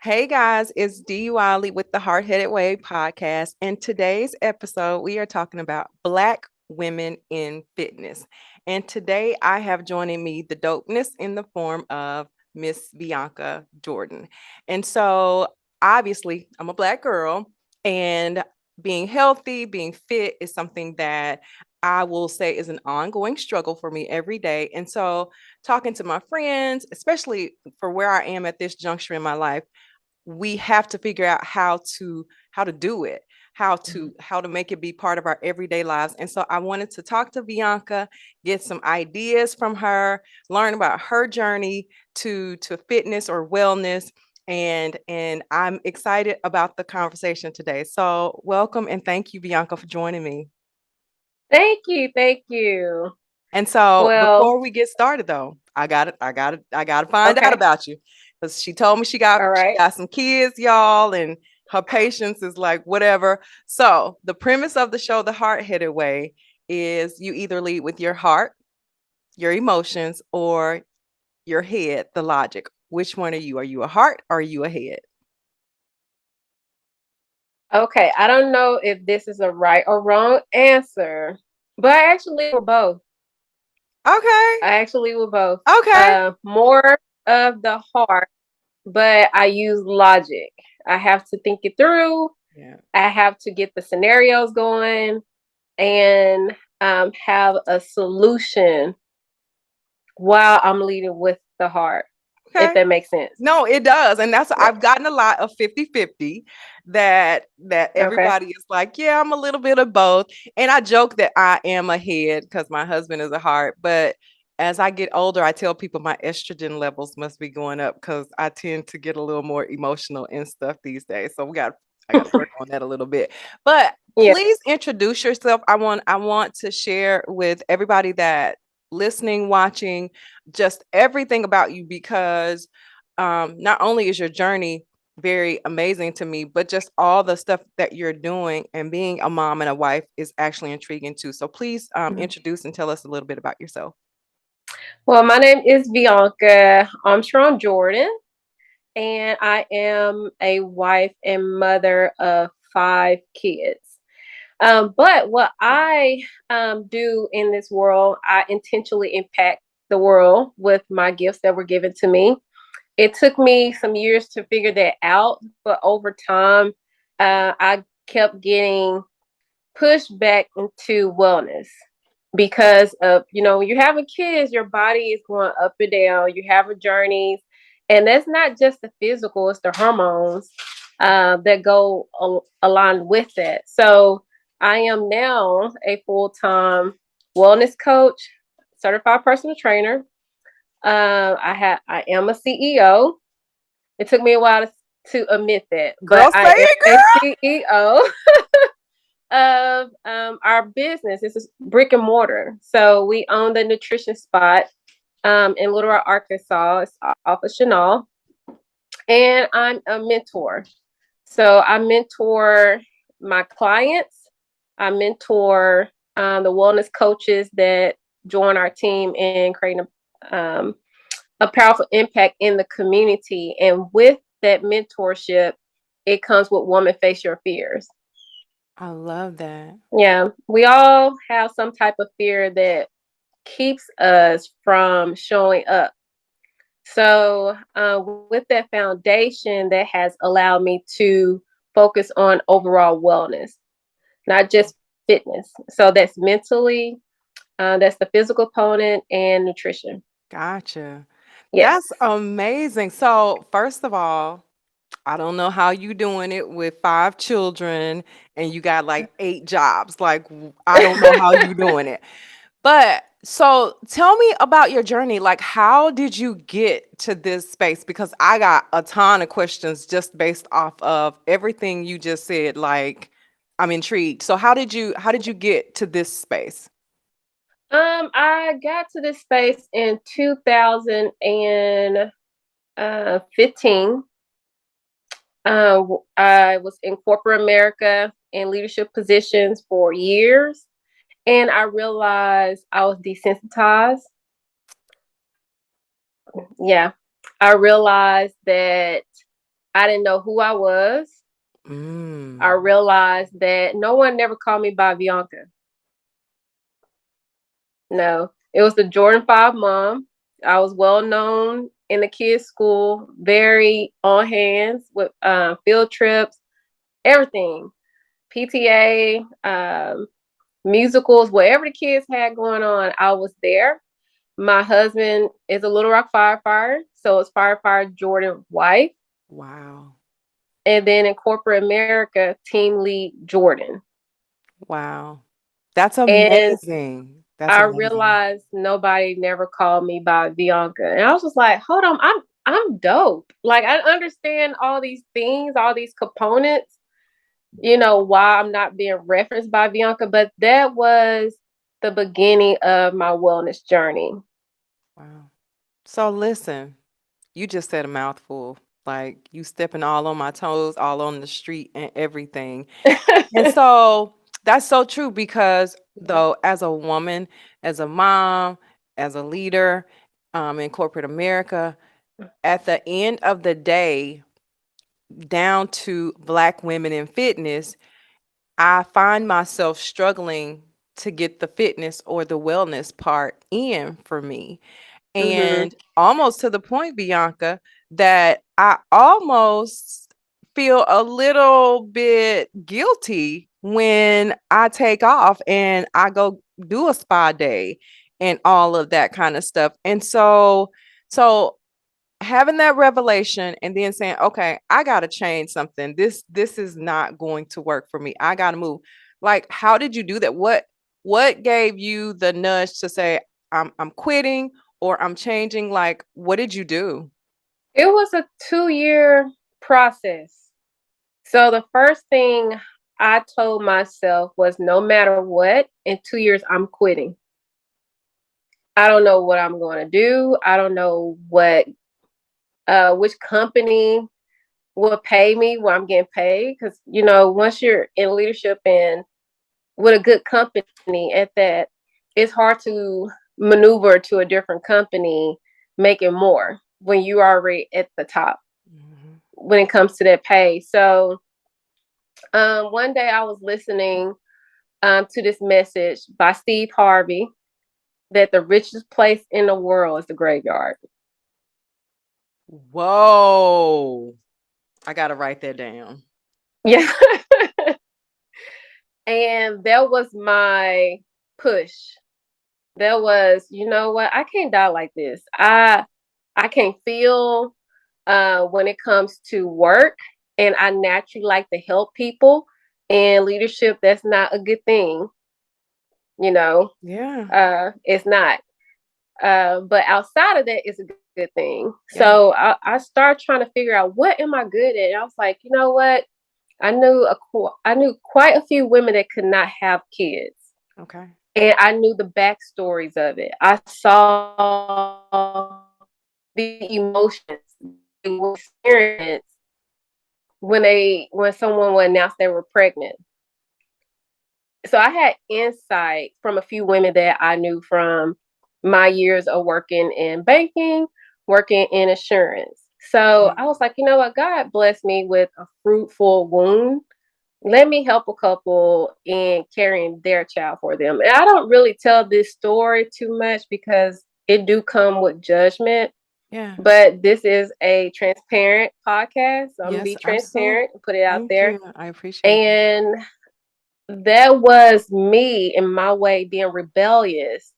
Hey guys, it's Dee Wiley with the Hard Headed Way podcast. And today's episode, we are talking about Black women in fitness. And today I have joining me the dopeness in the form of Miss Vianca Jordan. And so obviously, I'm a Black girl, and being healthy, being fit is something that I will say is an ongoing struggle for me every day. And so, talking to my friends, especially for where I am at this juncture in my life, we have to figure out how to do it, how to make it be part of our everyday lives. And so I wanted to talk to Vianca, get some ideas from her, learn about her journey to fitness or wellness. And I'm excited about the conversation today. So welcome and thank you, Bianca, for joining me. Thank you. Thank you. And so Well, before we get started though, I gotta find out okay. about you. Because she told me All she right. got some kids, y'all, and her patience is like whatever. So the premise of the show, The Hard Headed Way, is you either lead with your heart, your emotions, or your head, the logic. Which one are you? Are you a heart or are you a head? Okay. I don't know if this is a right or wrong answer, but I actually were both. Okay. I actually were both. Okay. More of the heart, but I use logic. I have to think it through. Yeah. I have to get the scenarios going and have a solution while I'm leading with the heart, if Okay. that makes sense. No, it does. And that's Yeah. I've gotten a lot of 50-50 that Okay. everybody is like, yeah, I'm a little bit of both. And I joke that I am a head because my husband is a heart. But as I get older, I tell people my estrogen levels must be going up because I tend to get a little more emotional and stuff these days. So I gotta work on that a little bit. But Yeah. please introduce yourself. I want to share with everybody that listening, watching, just everything about you because not only is your journey very amazing to me, but just all the stuff that you're doing and being a mom and a wife is actually intriguing too. So please introduce and tell us a little bit about yourself. Well, my name is Vianca Armstrong Jordan, and I am a wife and mother of 5 kids. But what I do in this world, I intentionally impact the world with my gifts that were given to me. It took me some years to figure that out, but over time, I kept getting pushed back into wellness because of, when you're having kids, your body is going up and down. You have a journeys, and that's not just the physical; it's the hormones that go aligned with that. So I am now a full-time wellness coach, certified personal trainer. I am a CEO. It took me a while to admit that, but Girl, say I am it, a girl. CEO of our business. This is brick and mortar. So we own the nutrition spot in Little Rock, Arkansas. It's off of Chenal. And I'm a mentor. So I mentor my clients. I mentor the wellness coaches that join our team in creating a powerful impact in the community. And with that mentorship, it comes with Woman Face Your Fears. I love that. Yeah, we all have some type of fear that keeps us from showing up. So, with that foundation, that has allowed me to focus on overall wellness, not just fitness. So, that's mentally, that's the physical component, and nutrition. Gotcha. Yes. That's amazing. So, first of all, I don't know how you doing it with 5 children and you got like 8 jobs. I don't know how you doing it. But so tell me about your journey. Like, how did you get to this space? Because I got a ton of questions just based off of everything you just said. Like, I'm intrigued. So how did you get to this space? I got to this space in 2015. I was in corporate America in leadership positions for years, and I realized I was desensitized. Yeah, I realized that I didn't know who I was. I Mm. realized that no one never called me by Vianca. No, it was the Jordan 5 mom. I was well known in the kids' school, very on hands with field trips, everything, PTA, musicals, whatever the kids had going on, I was there. My husband is a Little Rock firefighter, so it's firefighter Jordan wife. Wow. And then in corporate America, team lead Jordan. Wow. That's And amazing. That's I amazing. realized nobody never called me by Bianca. And I was just like, hold on, I'm dope. Like I understand all these things, all these components, why I'm not being referenced by Bianca, but that was the beginning of my wellness journey. Wow. So listen, you just said a mouthful. Like you stepping all on my toes, all on the street and everything. And so that's so true because though as a woman, as a mom, as a leader in corporate America, at the end of the day, down to Black women in fitness, I find myself struggling to get the fitness or the wellness part in for me. Mm-hmm. And almost to the point, Bianca, that I almost feel a little bit guilty when I take off and I go do a spa day and all of that kind of stuff. And so having that revelation and then saying, okay, I got to change something. This is not going to work for me. I got to move. Like, how did you do that? What gave you the nudge to say, I'm quitting or I'm changing? Like, what did you do? It was a 2-year process. So the first thing I told myself was no matter what, in 2 years, I'm quitting. I don't know what I'm going to do. I don't know which company will pay me what I'm getting paid. Because, once you're in leadership and with a good company at that, it's hard to maneuver to a different company making more when you are already at the top Mhm. when it comes to that pay. So one day I was listening to this message by Steve Harvey that the richest place in the world is the graveyard. Whoa. I got to write that down. Yeah. And that was my push. That was, you know what? I can't die like this. I can't feel when it comes to work, and I naturally like to help people. And leadership, that's not a good thing, you know. Yeah. It's not. But outside of that, it's a good thing. So Yeah. I started trying to figure out what am I good at. And I was like, you know what? I knew quite a few women that could not have kids, Okay. and I knew the backstories of it. I saw the emotions they would experience when someone would announce they were pregnant. So I had insight from a few women that I knew from my years of working in banking, working in insurance. So Mm. I was like, you know what? God blessed me with a fruitful womb. Let me help a couple in carrying their child for them. And I don't really tell this story too much because it do come with judgment. Yeah. But this is a transparent podcast. So I'm gonna Yes, be absolutely. transparent and put it out Thank there. you. I appreciate it. And that was me in my way being rebellious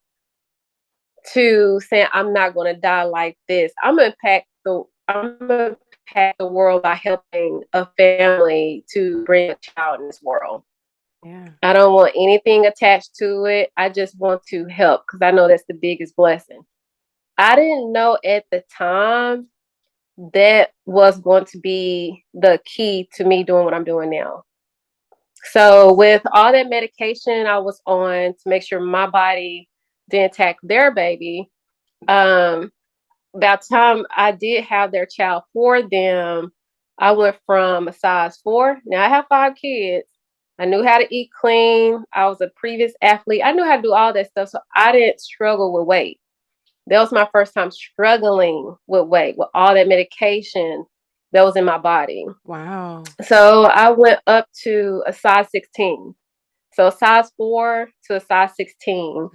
to saying I'm not going to die like this. I'm gonna impact the world by helping a family to bring a child in this world. Yeah. I don't want anything attached to it. I just want to help because I know that's the biggest blessing. I didn't know at the time that was going to be the key to me doing what I'm doing now. So with all that medication I was on to make sure my body didn't attack their baby, um, about time I did have their child for them, I went from a size 4. Now I have 5 kids. I knew how to eat clean. I was a previous athlete. I knew how to do all that stuff. So I didn't struggle with weight. That was my first time struggling with weight with all that medication. that was in my body. Wow. So I went up to a size 16. So size 4 to a size 16.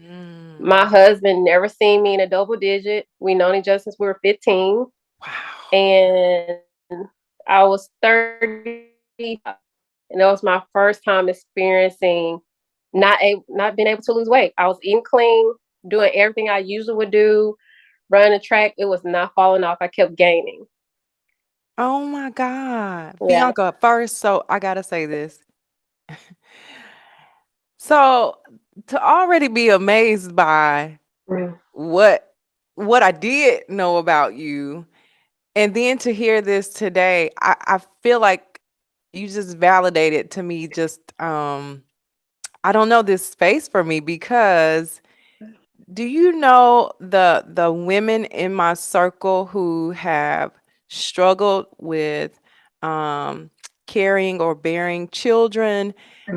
My Mm. husband never seen me in a double digit. We known each other since we were 15. Wow. And I was 35. And that was my first time experiencing not being able to lose weight. I was eating clean, doing everything I usually would do, running a track. It was not falling off. I kept gaining. Oh my God. Yeah. Bianca, first, so I gotta say this. So to already be amazed by Mm, what what I did know about you, and then to hear this today, I feel like you just validated to me just I don't know this space for me because do you know the women in my circle who have struggled with um, carrying or bearing children,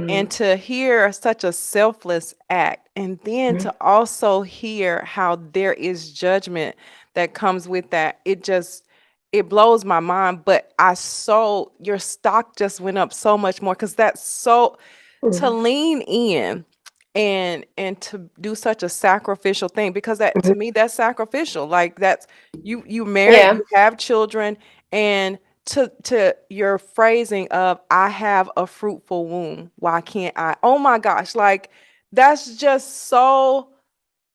and mm, to hear such a selfless act, and then mm, to also hear how there is judgment that comes with that, it blows my mind. But your stock just went up so much more because that's so to mm, lean in and to do such a sacrificial thing, because that mm. to me that's sacrificial, like that's you married, Yeah. you have children, and to your phrasing of I have a fruitful womb, why can't I? Oh my gosh, like that's just so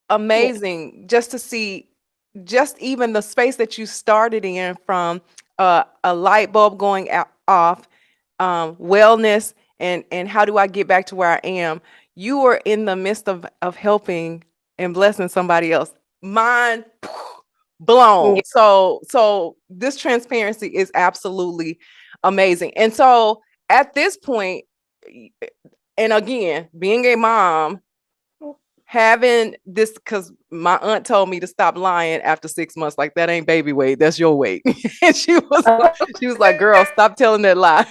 Yeah. amazing just to see, just even the space that you started in from a light bulb going out, off, wellness, and how do I get back to where I am. You were in the midst of helping and blessing somebody else. Mind blown. Yeah. So this transparency is absolutely amazing. And so at this point, and again, being a mom, having this, because my aunt told me to stop lying after 6 months, like that ain't baby weight, that's your weight. And she was like, girl, stop telling that lie.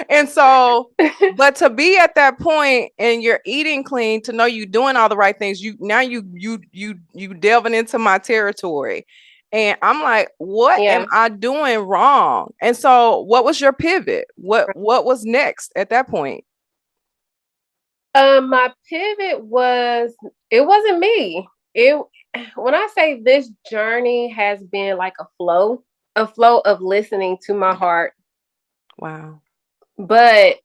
And so, but to be at that point and you're eating clean, to know you doing all the right things, you now you delving into my territory. And I'm like, what am Yeah. I doing wrong? And so what was your pivot? What was next at that point? My pivot was it wasn't me. It when I say this journey has been like a flow of listening to my heart, Wow. but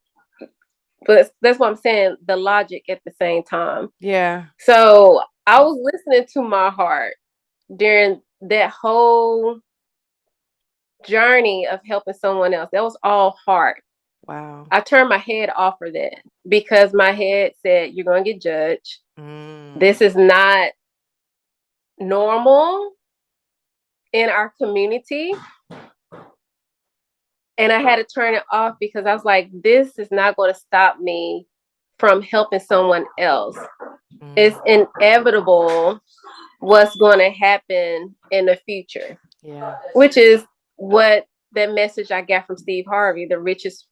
that's what I'm saying, the logic at the same time. Yeah. So I was listening to my heart during that whole journey of helping someone else. That was all heart. Wow. I turned my head off of that because my head said, you're going to get judged. Mm. This is not normal in our community. And I had to turn it off because I was like, this is not going to stop me from helping someone else. It's Mm. inevitable what's going to happen in the future, Yeah. which is what that message I got from Steve Harvey, the richest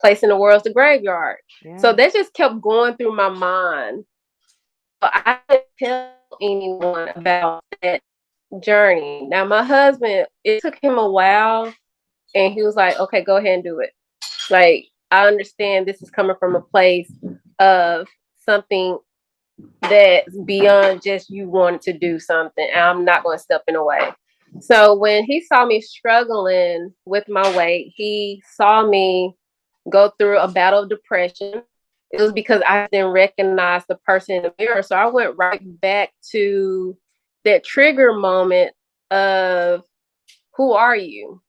place in the world is the graveyard. So Yeah. that just kept going through my mind. But I didn't tell anyone about that journey. Now, my husband, it took him a while, and he was like, okay, go ahead and do it. Like, I understand this is coming from a place of something that's beyond just you wanting to do something. I'm not going to step in the way. So when he saw me struggling with my weight, he saw me go through a battle of depression. It was because I didn't recognize the person in the mirror. So I went right back to that trigger moment of who are you?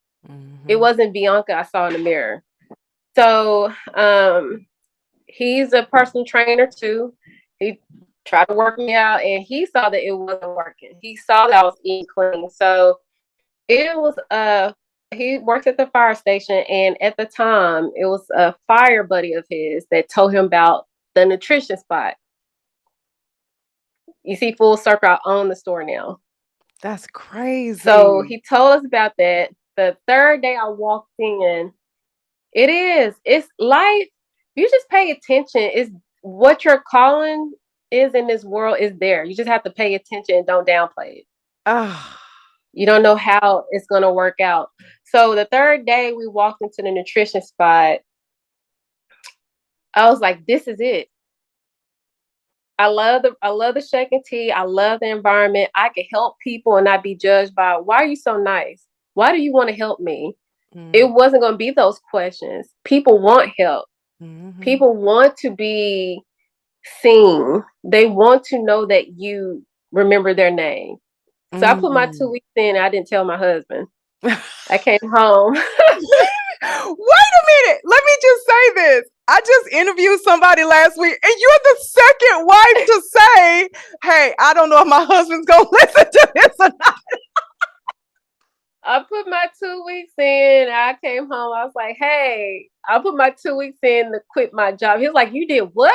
It Mm-hmm. wasn't Bianca I saw in the mirror. So he's a personal trainer too. He tried to work me out and he saw that it wasn't working. He saw that I was eating clean. So it was he worked at the fire station, and at the time it was a fire buddy of his that told him about the nutrition spot. You see, full circle, I own the store now. That's So crazy. he told us about that. The third day I walked in, it is. It's life. You just pay attention. It's what your calling is in this world is there. You just have to pay attention and don't downplay it. Ah. You don't know how it's going to work out. So the third day we walked into the nutrition spot, I was like, this is it. I love the shake and tea. I love the environment. I can help people and not be judged by why are you so nice? Why do you want to help me? It Mm, wasn't going to be those questions. People want help. mhm, People want to be seen. They want to know that you remember their name. So I put my two mm. weeks in. I didn't tell my husband. I came home. Wait a minute. Let me just say this. I just interviewed somebody last week, and you're the second wife to say, "Hey, I don't know if my husband's gonna listen to this or not." I put my 2 weeks in. I came home. I was like, hey, I put my 2 weeks in to quit my job. He was like, you did what?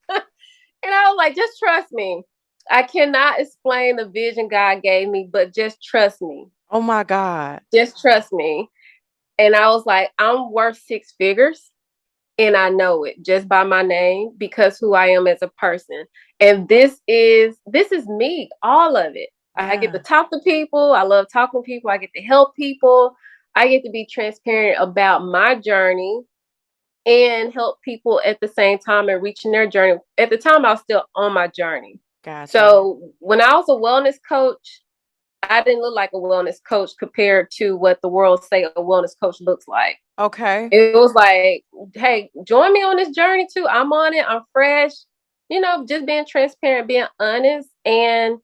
And I was like, just trust me. I cannot explain the vision God gave me, but just trust me. Oh my God. Just trust me. And I was like, I'm worth 6 figures. And I know it just by my name because who I am as a person. And this is me, all of it. I get to Yeah, talk to people. I love talking to people. I get to help people. I get to be transparent about my journey and help people at the same time and reaching their journey. At the time, I was still on my journey. gotcha. So when I was a wellness coach, I didn't look like a wellness coach compared to what the world say a wellness coach looks like. Okay. It was like, hey, join me on this journey too. I'm on it. I'm fresh. Just being transparent, being honest. And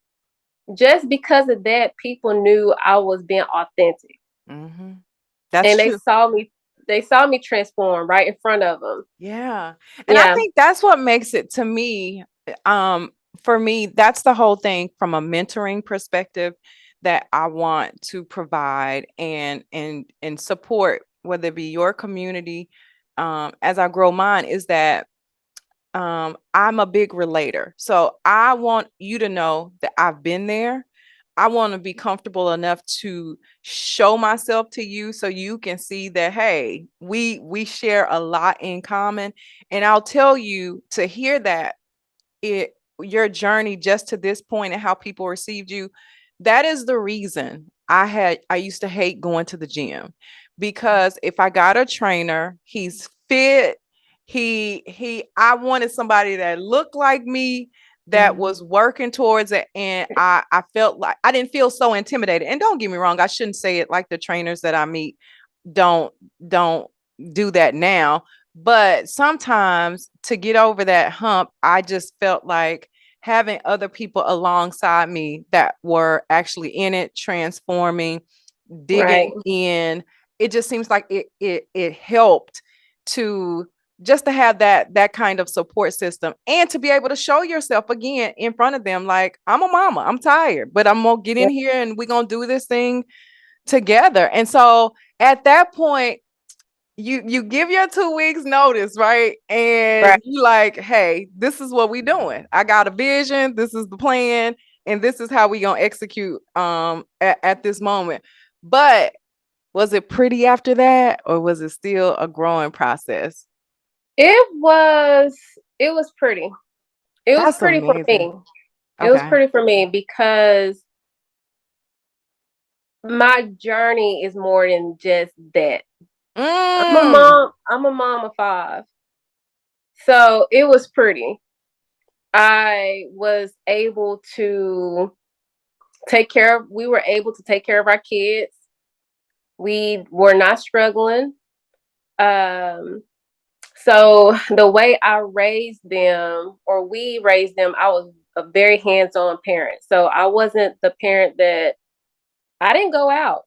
just because of that, people knew I was being authentic. Hmm. That's And they true. saw me, they saw me transform right in front of them. Yeah. And I Yeah. think that's what makes it to me, um, for me, that's the whole thing from a mentoring perspective that I want to provide and support, whether it be your community, as I grow mine, is that I'm a big relator. So I want you to know that I've been there. I want to be comfortable enough to show myself to you so you can see that hey, we share a lot in common. And I'll tell you to hear that it your journey just to this point and how people received you, that is the reason I used to hate going to the gym, because if I got a trainer, he's fit, he I wanted somebody that looked like me, that was working towards it, and I felt like I didn't feel so intimidated. And don't get me wrong, I shouldn't say it like the trainers that I meet don't don't do that now, but sometimes to get over that hump, I just felt like having other people alongside me that were actually in it, transforming, digging Right. in. It just seems like it helped to just to have that kind of support system, and to be able to show yourself again in front of them like, I'm a mama, I'm tired, but I'm gonna get in here and we're gonna do this thing together. And so at that point, you give your 2 weeks notice, right? Right. And you like, hey, this is what we doing. I got a vision, this is the plan, and this is how we gonna execute at this moment. But was it pretty after that, or was it still a growing process? It was it was pretty. It was That's pretty for amazing. me. It was Okay. pretty for me because my journey is more than just that. Mm, I'm a mom of five. So it was pretty. I was able to we were able to take care of our kids. We were not struggling. Um, so the way I raised them, or we raised them, I was a very hands-on parent. So I wasn't the parent that I didn't go out.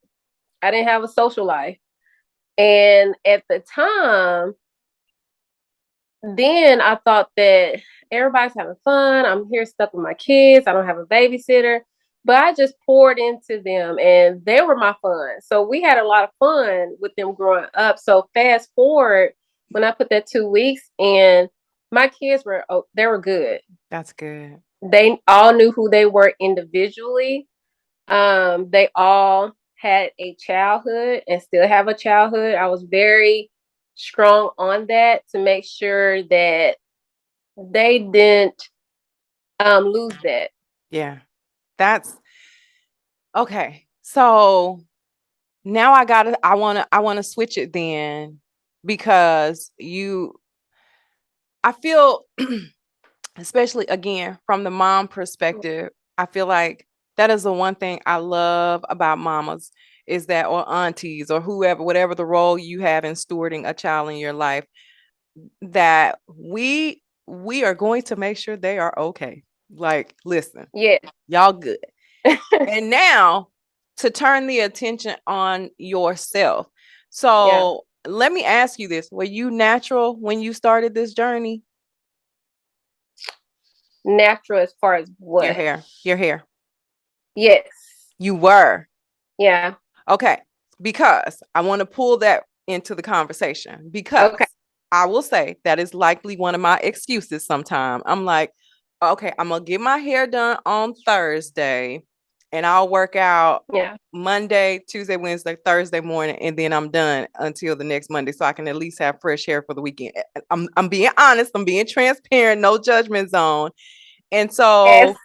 I didn't have a social life. And at the time, then I thought that everybody's having fun. I'm here stuck with my kids. I don't have a babysitter, but I just poured into them and they were my fun. So we had a lot of fun with them growing up. So fast forward when I put that 2 weeks in, my kids they were good. that's good. They all knew who they were individually. They all had a childhood and still have a childhood. I was very strong on that to make sure that they didn't lose that. Yeah. That's Okay. So now I wanna switch it then because I feel especially again from the mom perspective, I feel like that is the one thing I love about mamas is that or aunties or whoever, whatever the role you have in stewarding a child in your life, that we are going to make sure they are okay. Like, listen, Yes. y'all good. And now to turn the attention on yourself. Yeah. So let me ask you this. Were you natural when you started this journey? Natural as far as Your what? hair. Your hair. Yes. You were. Yeah. Okay. Because I want to pull that into the conversation because Okay. I will say that is likely one of my excuses sometimes. I'm like, okay, I'm going to get my hair done on Thursday and I'll work out Yeah. Monday, Tuesday, Wednesday, Thursday morning, and then I'm done until the next Monday so I can at least have fresh hair for the weekend. I'm being honest, I'm being transparent, no judgment zone. And Yes. so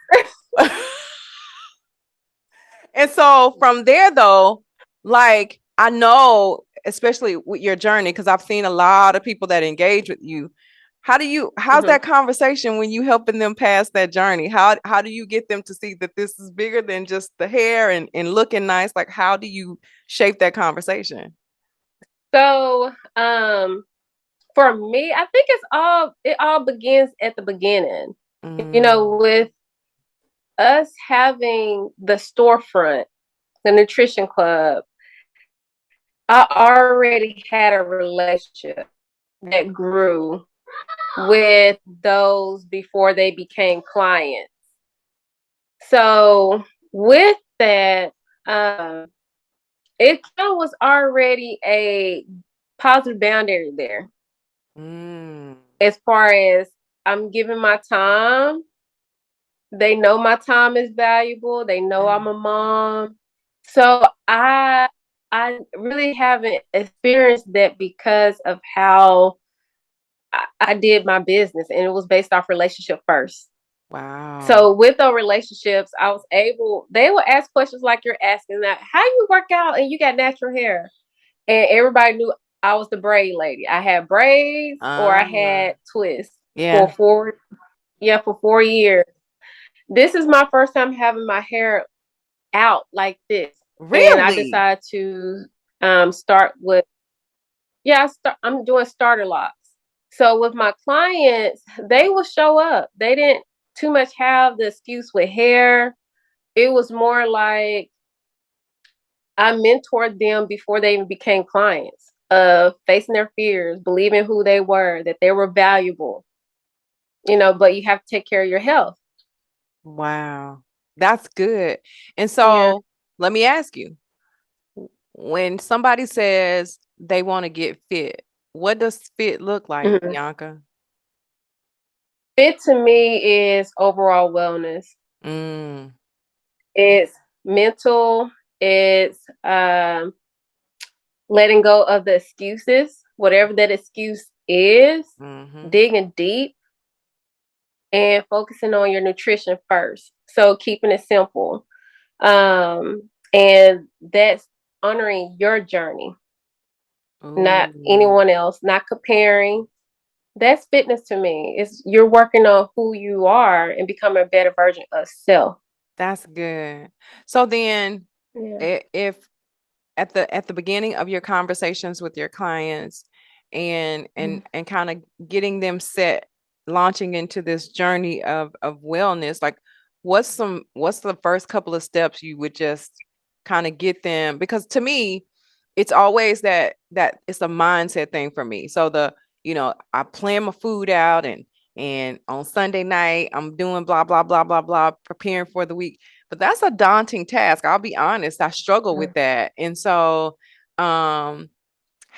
And so from there though, like I know, especially with your journey, because I've seen a lot of people that engage with you. How's Hmm. that conversation when you helping them pass that journey? How do you get them to see that this is bigger than just the hair and looking nice? Like how do you shape that conversation? So, for me, I think it all begins at the beginning. Mm, With us having the storefront, the nutrition club, I already had a relationship that grew with those before they became clients. So with that, it kind of was already a positive boundary there mm, as far as I'm giving my time. They know my time is valuable. They know I'm a mom. So I really haven't experienced that because of how I did my business, and it was based off relationship first. wow. So with those relationships, I was able, they would ask questions like you're asking that, how you work out and you got natural hair? And everybody knew I was the braid lady. I had braids or I Uh, had twists for yeah. 4 years. This is my first time having my hair out like this. And I Really? decided to start with, I'm doing starter locks. So with my clients, they will show up. They didn't too much have the excuse with hair. It was more like I mentored them before they even became clients of facing their fears, believing who they were, that they were valuable, but you have to take care of your health. Wow. That's good. And Yeah. so let me ask you, when somebody says they want to get fit, what does fit look like, Mhm. Bianca? Fit to me is overall wellness. Mm, It's mental, it's letting go of the excuses, whatever that excuse is, mm-hmm. digging deep and focusing on your nutrition first. So keeping it simple. And that's honoring your journey, not Ooh, anyone else, not comparing. That's fitness to me. It's you're working on who you are and becoming a better version of self. that's good. So then Yeah. if at the beginning of your conversations with your clients and Mhm. and kind of getting them set launching into this journey of wellness, like what's the first couple of steps you would just kind of get them, because to me it's always that it's a mindset thing for me. So I plan my food out and on Sunday night I'm doing blah blah blah blah blah preparing for the week, but that's a daunting task. I'll be honest. I struggle with that. And so, um,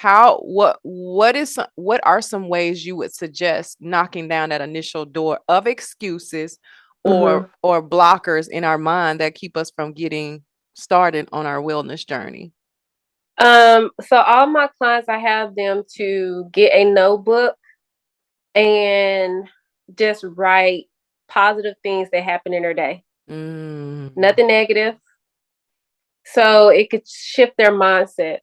what are some ways you would suggest knocking down that initial door of excuses Mhm. or blockers in our mind that keep us from getting started on our wellness journey? So all my clients, I have them to get a notebook and just write positive things that happen in their day. Mm, Nothing negative. so it could shift their mindset.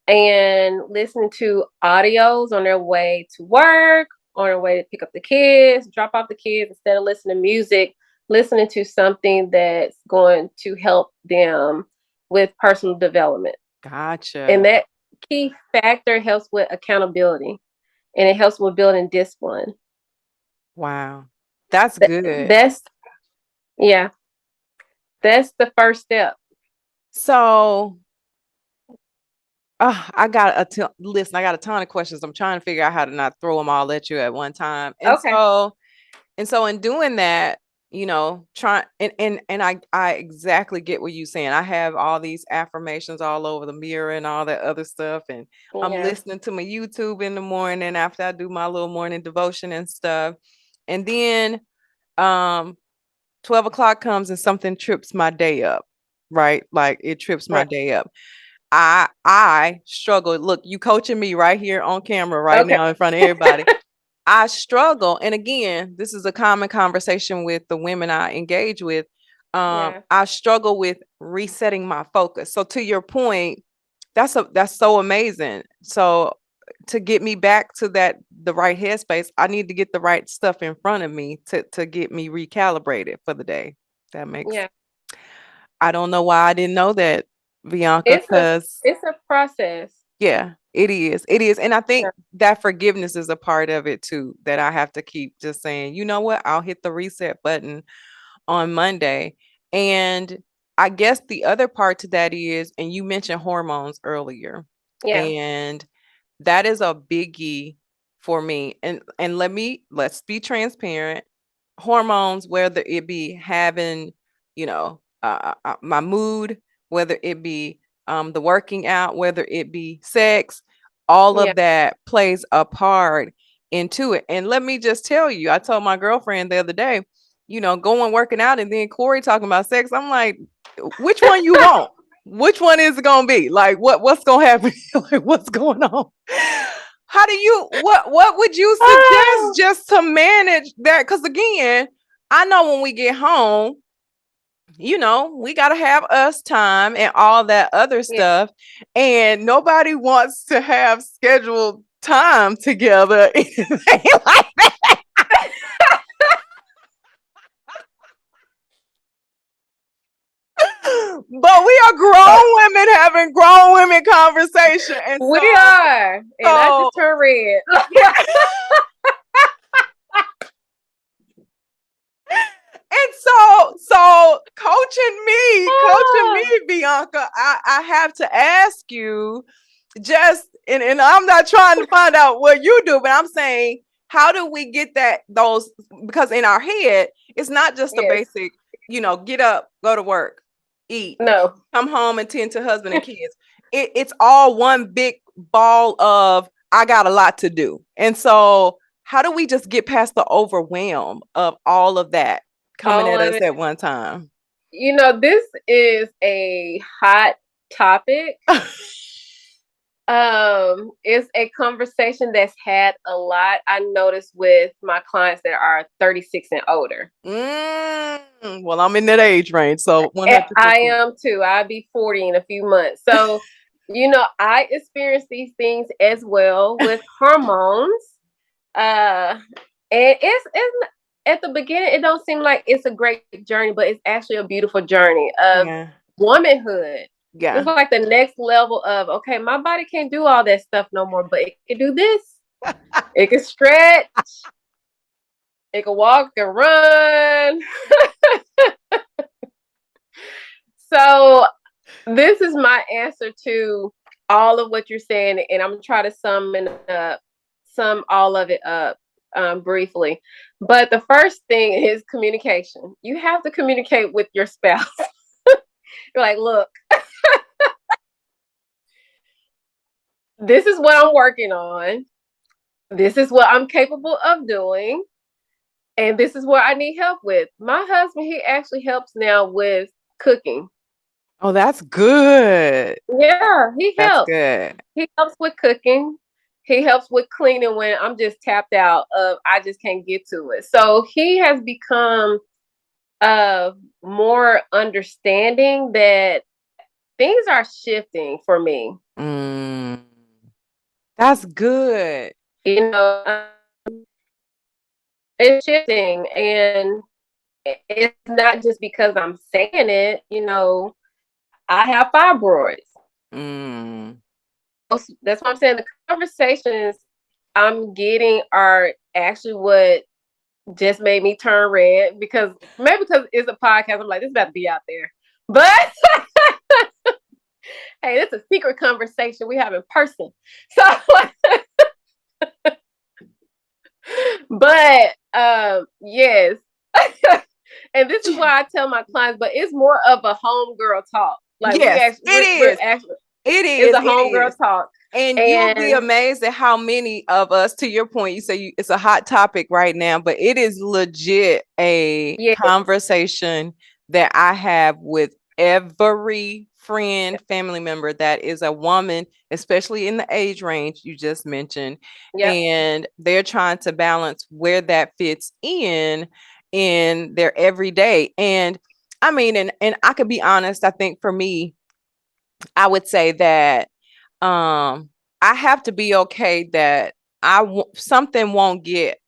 And listening to audios on their way to work, on their way to pick up the kids, drop off the kids, instead of listening to music, listening to something that's going to help them with personal development. Gotcha. And that key factor helps with accountability, and it helps with building discipline. Wow. That's Th- good. That's, yeah, that's the first step. So, listen, I got a ton of questions. I'm trying to figure out how to not throw them all at you at one time. Okay. And so in doing that, try and I exactly get what you're saying. I have all these affirmations all over the mirror and all that other stuff. And I'm Yeah. listening to my YouTube in the morning after I do my little morning devotion and stuff. And then 12 o'clock comes and something trips my day up, right? Like it trips my Right. day up. I struggle. Look, you coaching me right here on camera right Okay. now in front of everybody. I struggle. And again, this is a common conversation with the women I engage with. Yeah. I struggle with resetting my focus. So to your point, that's so amazing. So to get me back to the right headspace, I need to get the right stuff in front of me to get me recalibrated for the day. That makes Yeah. I don't know why I didn't know that, Bianca, It's a because it's a process. yeah, it is. It is. And I Yeah. think that forgiveness is a part of it too, that I have to keep just saying, you know what, I'll hit the reset button on Monday. And I guess the other part to that is, and you mentioned hormones earlier, Yeah. and that is a biggie for me. And let's be transparent. Hormones, whether it be having, my mood, whether it be the working out, whether it be sex, all Yeah. of that plays a part into it. And let me just tell you, I told my girlfriend the other day, going working out, and then Corey talking about sex. I'm like, which one you want? Which one is it gonna be? Like, what's gonna happen? Like, what's going on? How do you what would you suggest Oh, just to manage that? Because again, I know when we get home, we got to have us time and all that other yeah. stuff. And nobody wants to have scheduled time together. Like, but we are grown women having grown women conversation. And We are. And I so just turned red. yeah. And so coaching me, Bianca, I have to ask you just and I'm not trying to find out what you do, but I'm saying, how do we get those, because in our head it's not just the Yes. basic, get up, go to work, eat, No. come home and tend to husband and kids. It's all one big ball of I got a lot to do. And so how do we just get past the overwhelm of all of that coming All at of us it. at one time? This is a hot topic. It's a conversation that's had a lot. I noticed with my clients that are 36 and older. Well, I'm in that age range, so And I 100%. am too. I'll be 40 in a few months. So, I experience these things as well with hormones. Uh, and it's at the beginning, it don't seem like it's a great journey, but it's actually a beautiful journey of Yeah. womanhood. It's Yeah. like the next level of, okay, my body can't do all that stuff no more, but it can do this. It can stretch. It can walk and run. So this is my answer to all of what you're saying, and I'm gonna try to sum all of it up briefly. But the first thing is communication. You have to communicate with your spouse. You're like, look, this is what I'm working on. This is what I'm capable of doing. And this is what I need help with. My husband, he actually helps now with cooking. Oh, that's good. Yeah, he That's helps. good. He helps with cooking. He helps with cleaning when I'm just tapped out of I just can't get to it. So he has become more understanding that things are shifting for me. Mm, that's good. You know, it's shifting, and it's not just because I'm saying it. I have fibroids. Mm, That's what I'm saying. The conversations I'm getting are actually what just made me turn red, because maybe because it's a podcast. I'm like, this is about to be out there. But hey, it's a secret conversation we have in person. So, but yes. And this is why I tell my clients, but it's more of a homegirl talk. Like yes, it we're is. actually, It it's is. a It homegirl is. talk. And you'll be And amazed at how many of us, to your point, you say it's a hot topic right now, but it is legit a yeah, conversation that I have with every friend, family member that is a woman, especially in the age range you just mentioned. yep, And they're trying to balance where that fits in their everyday. And I mean, and I could be honest, I think for me, I would say that um I have to be okay that something won't get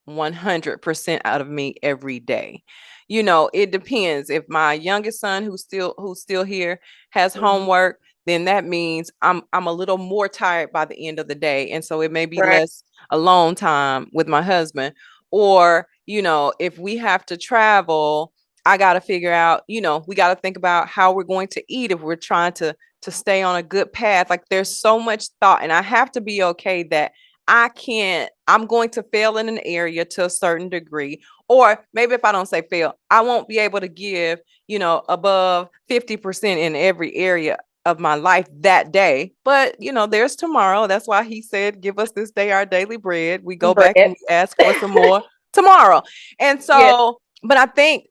100% out of me every day. You know, it depends. If my youngest son who's still here has mm-hmm. homework, then that means I'm a little more tired by the end of the day, and so it may be Right, less alone time with my husband. Or, if we have to travel, I got to figure out, we got to think about how we're going to eat if we're trying to stay on a good path. Like there's so much thought, and I have to be okay that I'm going to fail in an area to a certain degree. Or maybe if I don't say fail, I won't be able to give, above 50% in every area of my life that day. But, there's tomorrow. That's why he said, give us this day our daily bread. We go back and bread. we ask for some more tomorrow. And Yeah, so, but I think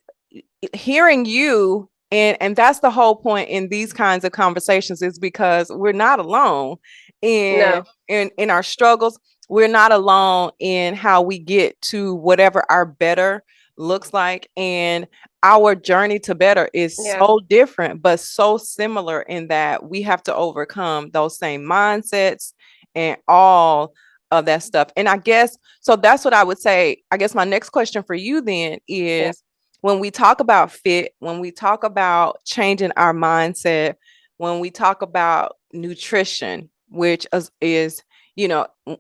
hearing you, and that's the whole point in these kinds of conversations, is because we're not alone in no, in our struggles. We're not alone in how we get to whatever our better looks like, and our journey to better is yeah, so different but so similar in that we have to overcome those same mindsets and all of that stuff. And I guess so that's what I would say. I guess my next question for you then yeah, is, when we talk about fit, when we talk about changing our mindset, when we talk about nutrition, which is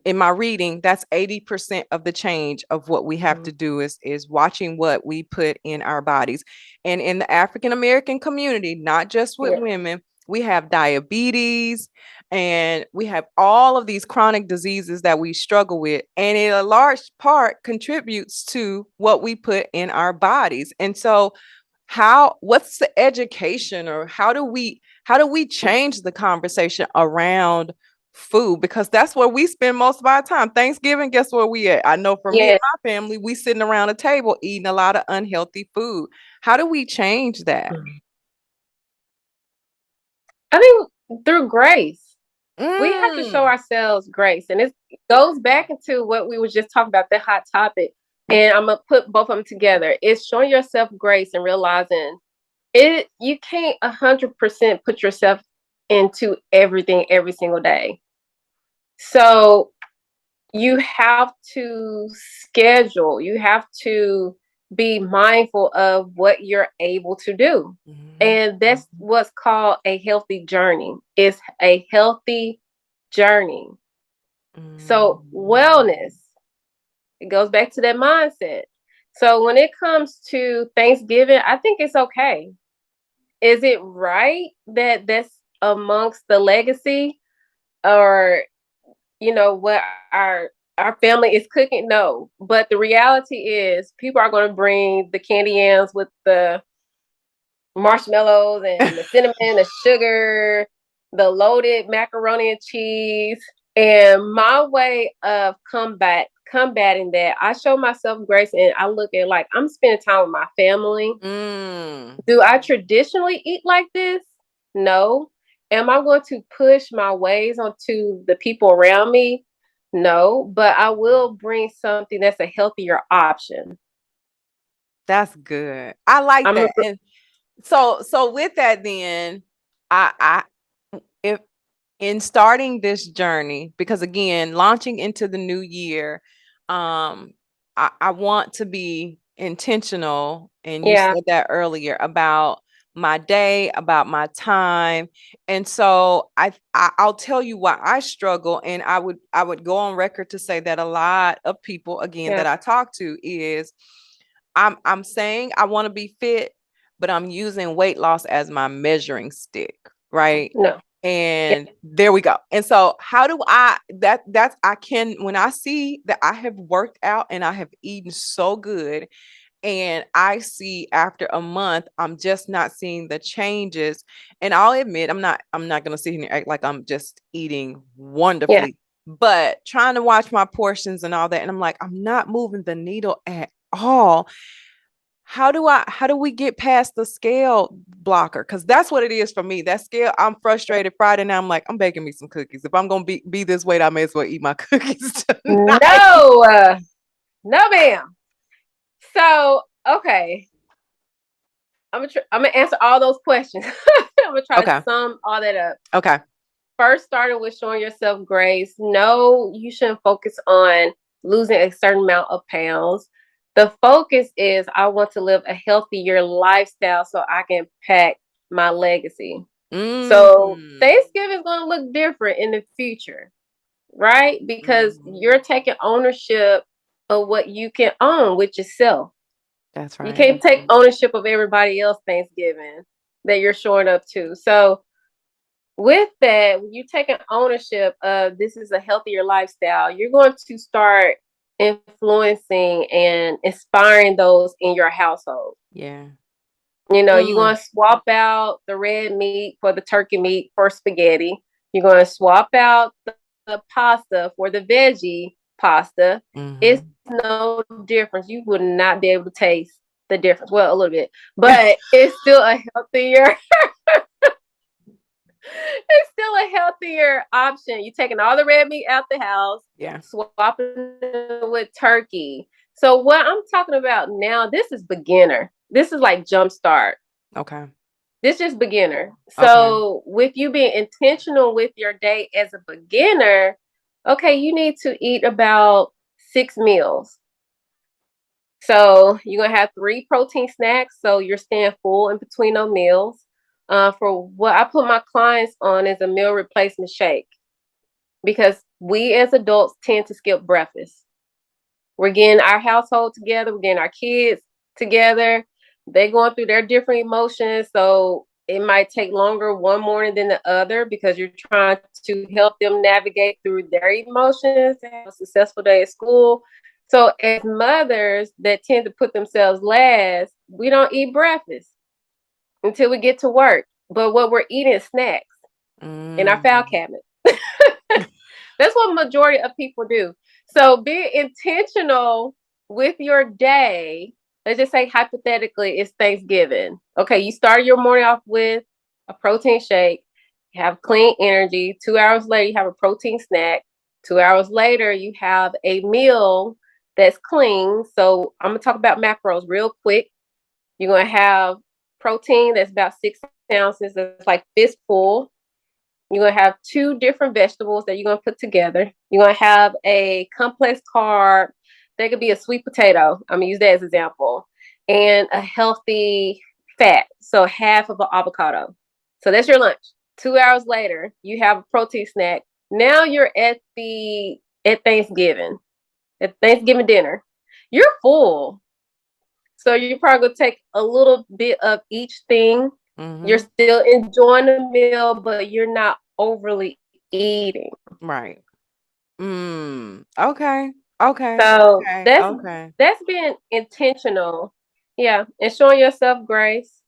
in my reading, that's 80% of the change of what we have mm-hmm. to do is watching what we put in our bodies. And in the African American community, not just with Yeah, women, we have diabetes and we have all of these chronic diseases that we struggle with, and in a large part contributes to what we put in our bodies. And so what's the education, or how do we change the conversation around food? Because that's where we spend most of our time. Thanksgiving, guess where we at? I know for me and yeah. my family, we sitting around a table eating a lot of unhealthy food. How do we change that? I think through grace, we have to show Mm. ourselves grace, and it goes back into what we were just talking about, the hot topic. And I'm gonna put both of them together. It's showing yourself grace and realizing it. You can't 100% put yourself into everything every single day. So you have to schedule, you have to be mindful of what you're able to do. Mhm. And that's what's called a healthy journey. It's a healthy journey. So Mm. wellness, it goes back to that mindset. So when it comes to Thanksgiving, I think it's okay. Is it right that that's amongst the legacy, or what our family is cooking? No, but the reality is people are going to bring the candy yams with the marshmallows and the cinnamon, the sugar, the loaded macaroni and cheese. And my way of combating that, I show myself grace, and I look at, like, I'm spending time with my family. Mm. Do I traditionally eat like this? No. Am I going to push my ways onto the people around me? No, but I will bring something that's a healthier option. That's good. I like I'm a, that. And so with that then, I if in starting this journey, because again, launching into the new year, um, I want to be intentional, and you Yeah. said that earlier about my day, about my time. And so I'll tell you why I struggle, and I would go on record to say that a lot of people again Yeah. that I talk to is I'm saying I want to be fit, but I'm using weight loss as my measuring stick, right? No. Yeah. And there we go. And so how do that's I can, when I see that I have worked out and I have eaten so good, and I see after a month I'm just not seeing the changes. And I'll admit I'm not gonna sit here and act like I'm just eating Yeah. wonderfully, but trying to watch my portions and all that, and I'm like, I'm not moving the needle at all. How do we get past the scale blocker? Because that's what it is for me. That scale, I'm frustrated Friday now. I'm like, I'm baking me some cookies. If I'm gonna be this weight, I may as well eat my cookies tonight. No. No, ma'am. So, okay, I'm gonna answer all those questions. I'm gonna try to Okay. sum all that up. Okay. First, starting with showing yourself grace. No, you shouldn't focus on losing a certain amount of pounds. The focus is I want to live a healthier lifestyle so I can impact my legacy. So Mm. Thanksgiving is going to look different in the future, right? Because Mhm. you're taking ownership of what you can own, which is self. That's You right. can't take ownership of everybody else Thanksgiving that you're showing up to. So with that, when you taking ownership of this is a healthier lifestyle, you're going to start influencing and inspiring those in your household. Yeah. You're going Mm. to swap out the red meat for the turkey meat for spaghetti. You're going to swap out the pasta for the veggie pasta. It's Mhm. no difference. You would not be able to taste the difference. Well, a little bit, but it's still a healthier it's still a healthier option. You're taking all the red meat out the house, Yeah. swapping it with turkey. So what I'm talking about now, this is beginner. This is like jumpstart. Okay. This is beginner. Okay. So with you being intentional with your day as a beginner, okay, you need to eat about 6 meals. So you're gonna have 3 protein snacks, so you're staying full in between those meals. For what I put my clients on is a meal replacement shake because we as adults tend to skip breakfast. We're getting our household together, we're getting our kids together. They're going through their different emotions, so it might take longer one morning than the other because you're trying to help them navigate through their emotions and have a successful day at school. So, as mothers that tend to put themselves last, we don't eat breakfast until we get to work. But what we're eating is snacks in our file Mm. cabinet. That's what majority of people do. So be intentional with your day. Let's just say hypothetically it's Thanksgiving. Okay, you start your morning off with a protein shake, you have clean energy. 2 hours later, you have a protein snack. 2 hours later, you have a meal that's clean. So I'm gonna talk about macros real quick. You're gonna have protein that's about 6 ounces, that's like fistful. You're going to have two different vegetables that you're going to put together. You're going to have a complex carb. That could be a sweet potato. I'm going to use that as an example. And a healthy fat. So half of an avocado. So that's your lunch. 2 hours later, you have a protein snack. Now you're at Thanksgiving. At Thanksgiving dinner. You're full. So you're probably gonna take a little bit of each thing. You're Mhm. still enjoying the meal, but you're not overly eating. Right. Okay. Okay. So Okay. that's Okay. that's being intentional. Yeah, and showing yourself grace.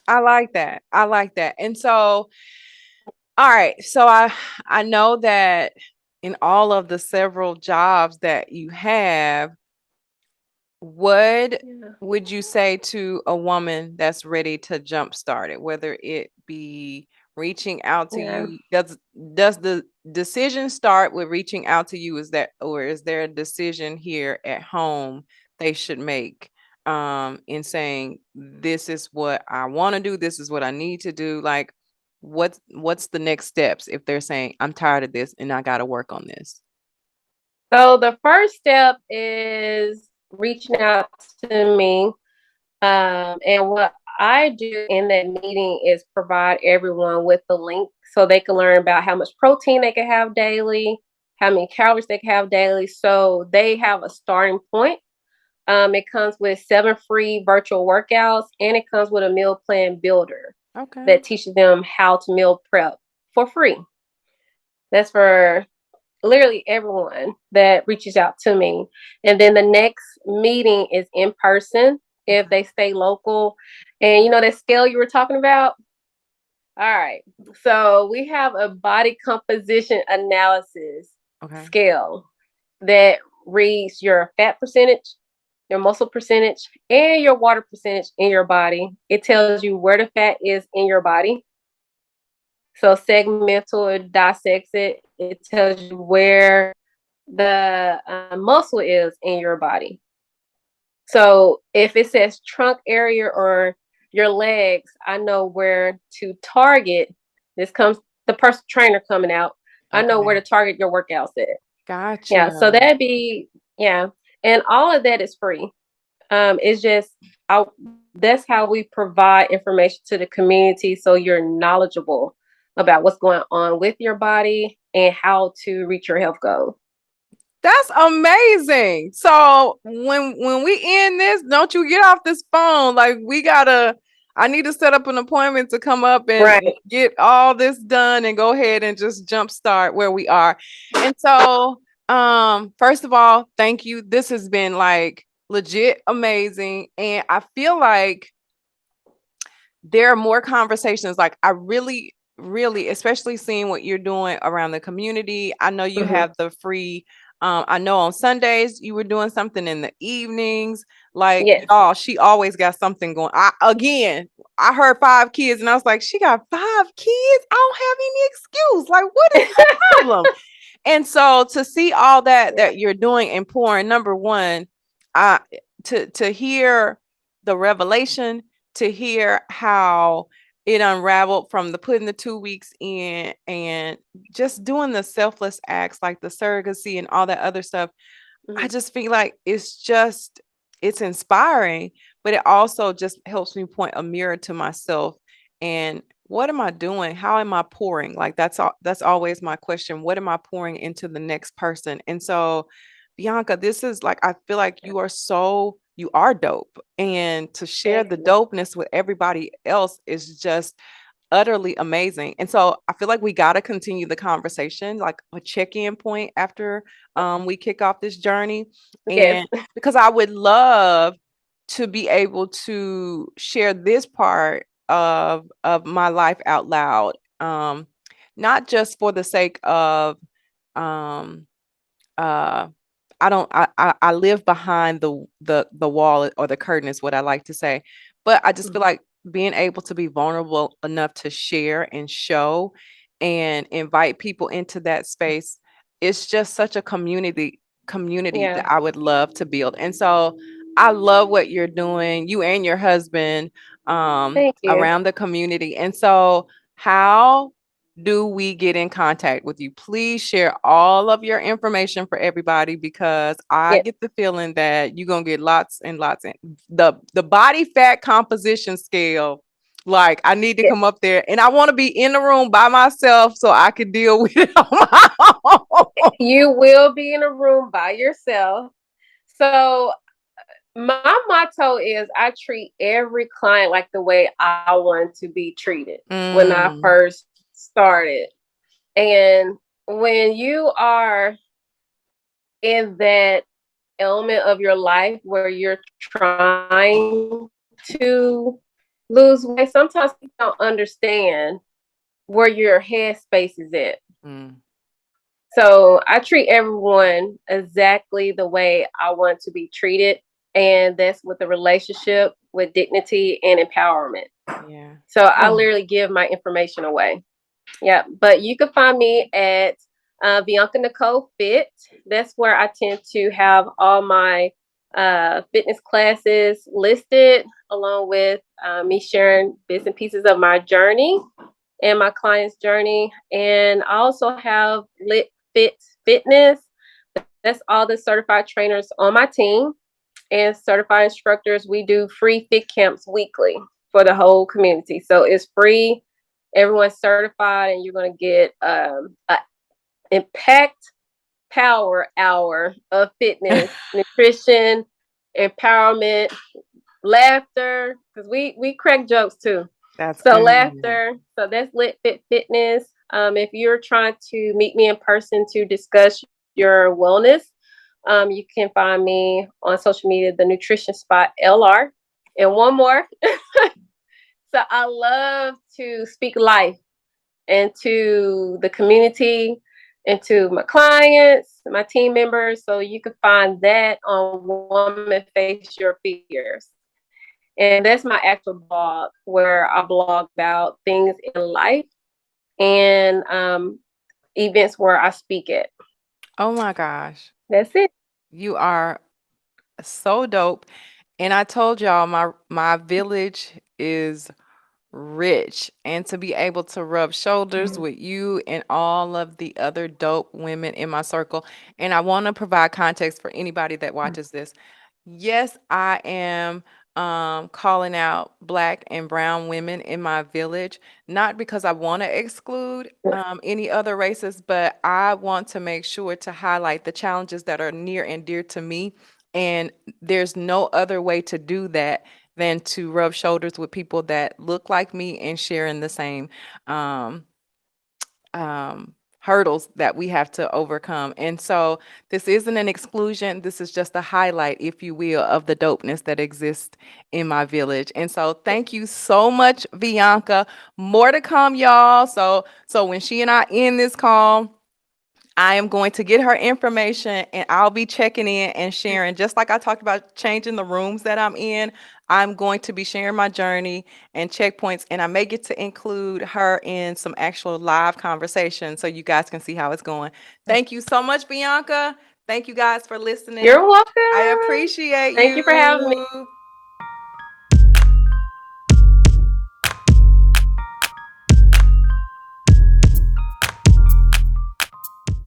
I like that. I like that. And so, all right. So I know that in all of the several jobs that you have, what Yeah. would you say to a woman that's ready to jumpstart it, whether it be reaching out to Yeah. you? Does the decision start with reaching out to you? Is that, or is there a decision here at home they should make in saying this is what I want to do, this is what I need to do? Like, what's the next steps if they're saying, I'm tired of this and I got to work on this? So the first step is reaching out to me. And what I do in that meeting is provide everyone with the link so they can learn about how much protein they can have daily, how many calories they can have daily. So they have a starting point. It comes with 7 free virtual workouts, and it comes with a meal plan builder Okay. that teaches them how to meal prep for free. That's for literally everyone that reaches out to me. And then the next meeting is in person if Okay. they stay local. And that scale you were talking about? All right. So we have a body composition analysis Okay. scale that reads your fat percentage, your muscle percentage, and your water percentage in your body. It tells you where the fat is in your body. So segmental, it dissects it. It tells you where the muscle is in your body. So if it says trunk area or your legs, I know where to target. This comes the personal trainer coming out. I know where Okay. to target your workouts at. Yeah, so Gotcha. that'd be yeah, and all of that is free. It's just I, that's how we provide information to the community, so you're knowledgeable about what's going on with your body and how to reach your health goals. That's amazing. So when we end this, don't you get off this phone. Like I need to set up an appointment to come up and Right. get all this done and go ahead and just jumpstart where we are. And so first of all, thank you. This has been like legit amazing. And I feel like there are more conversations. Like I really, especially seeing what you're doing around the community. I know you Mm-hmm. have the free. I know on Sundays you were doing something in the evenings. Like Yes. y'all, she always got something going. I heard 5 kids, and I was like, she got 5 kids. I don't have any excuse. Like, what is the problem? And so to see all that Yeah. that you're doing and pouring, number one, uh, to hear the revelation, to hear how it unraveled from the putting the 2 weeks in and just doing the selfless acts like the surrogacy and all that other stuff. I Mm-hmm. just feel like it's inspiring, but it also just helps me point a mirror to myself and what am I doing? How am I pouring? Like that's always my question. What am I pouring into the next person? And so Bianca, this is like I feel like you are dope. And to share Thank the you. dopeness with everybody else is just utterly amazing. And so I feel like we got to continue the conversation, like a check-in point after we kick off this journey. Yes. And because I would love to be able to share this part of my life out loud. Not just for the sake of um uh I don't I live behind the wall or the curtain is what I like to say. But I just feel Mhm. like being able to be vulnerable enough to share and show and invite people into that space, it's just such a community Yeah. that I would love to build. And so I love what you're doing, you and your husband, Thank you. around the community. And so how do we get in contact with you? Please share all of your information for everybody because I Yeah. get the feeling that you're gonna get lots and lots and the body fat composition scale. Like I need to Yeah. come up there and I want to be in the room by myself so I can deal with it on my own. You will be in a room by yourself. So my motto is I treat every client like the way I want to be treated when I Mm, first started. And when you are in that element of your life where you're trying to lose weight, sometimes you don't understand where your headspace is at. mm, So I treat everyone exactly the way I want to be treated. And that's with a relationship with dignity and empowerment. yeah. So I Oh, literally give my information away. Yeah. But you can find me at Bianca Nicole Fit. That's where I tend to have all my fitness classes listed, along with me sharing bits and pieces of my journey. in my client's journey. And I also have Lit Fit Fitness. That's all the certified trainers on my team and certified instructors. We do free fit camps weekly for the whole community. So it's free. Everyone's certified, and you're going to get an impact power hour of fitness, nutrition, empowerment, laughter, because we crack jokes too. That's So good. laughter. So that's Lit Fit Fitness. If you're trying to meet me in person to discuss your wellness, you can find me on social media, the Nutrition Spot LR. And one more. So I love to speak life into the community, into my clients, my team members. So you can find that on Woman Face Your Fears. And that's my actual blog where I blog about things in life and events where I speak at. Oh my gosh. That's it. You are so dope. And I told y'all my village is rich, and to be able to rub shoulders with you and all of the other dope women in my circle. And I want to provide context for anybody that watches this. Yes, I am calling out black and brown women in my village, not because I want to exclude any other races, but I want to make sure to highlight the challenges that are near and dear to me. And there's no other way to do that than to rub shoulders with people that look like me and sharing the same um, hurdles that we have to overcome. And so this isn't an exclusion. This is just a highlight, if you will, of the dopeness that exists in my village. And so thank you so much, Vianca. More to come, y'all. So when she and I end this call, I am going to get her information and I'll be checking in and sharing. Just like I talked about changing the rooms that I'm in, I'm going to be sharing my journey and checkpoints. And I may get to include her in some actual live conversation so you guys can see how it's going. Thank you so much, Bianca. Thank you guys for listening. You're I welcome. appreciate Thank you for having me. you.